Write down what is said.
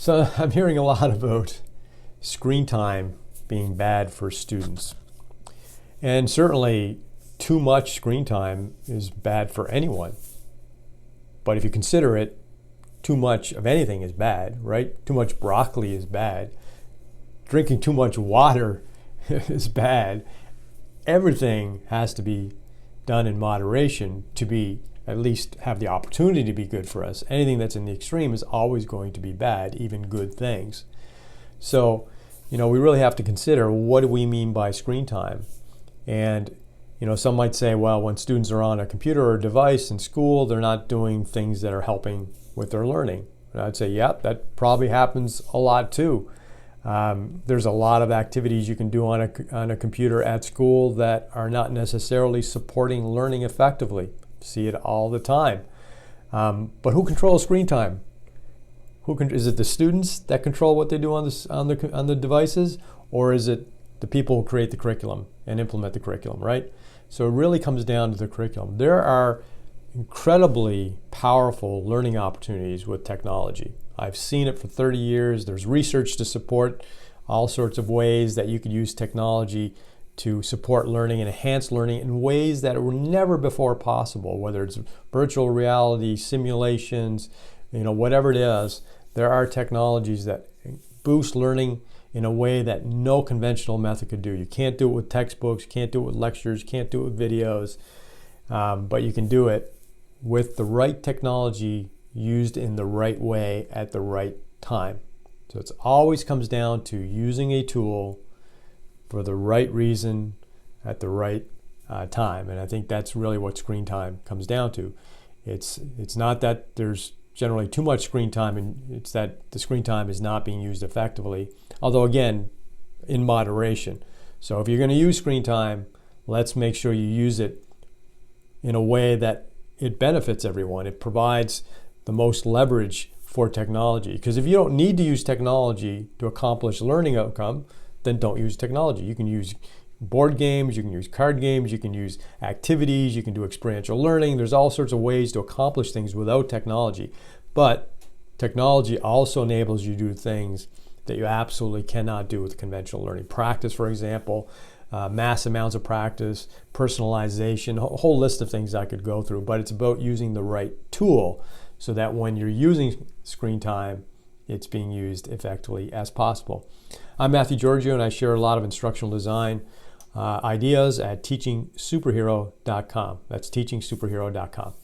So I'm hearing a lot about screen time being bad for students. And certainly too much screen time is bad for anyone. But if you consider it, too much of anything is bad, right? Too much broccoli is bad. Drinking too much water is bad. Everything has to be done in moderation to be at least have the opportunity to be good for us. Anything that's in the extreme is always going to be bad, even good things. So, we really have to consider, what do we mean by screen time? And, some might say, well, when students are on a computer or device in school, they're not doing things that are helping with their learning. And I'd say, yep, that probably happens a lot too. There's a lot of activities you can do on a computer at school that are not necessarily supporting learning effectively. See it all the time. But who controls screen time? Is it the students that control what they do on the devices, or is it the people who create the curriculum and implement the curriculum, right? So it really comes down to the curriculum. There are incredibly powerful learning opportunities with technology. I've seen it for 30 years. There's research to support all sorts of ways that you could use technology to support learning and enhance learning in ways that were never before possible, whether it's virtual reality, simulations, whatever it is. There are technologies that boost learning in a way that no conventional method could do. You can't do it with textbooks, you can't do it with lectures, you can't do it with videos, but you can do it with the right technology used in the right way at the right time. So it always comes down to using a tool for the right reason at the right time. And I think that's really what screen time comes down to. It's not that there's generally too much screen time, and it's that the screen time is not being used effectively, although again, in moderation. So if you're going to use screen time, let's make sure you use it in a way that it benefits everyone. It provides the most leverage for technology. Because if you don't need to use technology to accomplish learning outcome, then don't use technology. You can use board games, you can use card games, you can use activities, you can do experiential learning. There's all sorts of ways to accomplish things without technology. But technology also enables you to do things that you absolutely cannot do with conventional learning. Practice, for example, mass amounts of practice, personalization, a whole list of things I could go through. But it's about using the right tool so that when you're using screen time, it's being used effectively as possible. I'm Mathew Giorgio, and I share a lot of instructional design ideas at teachingsuperhero.com. That's teachingsuperhero.com.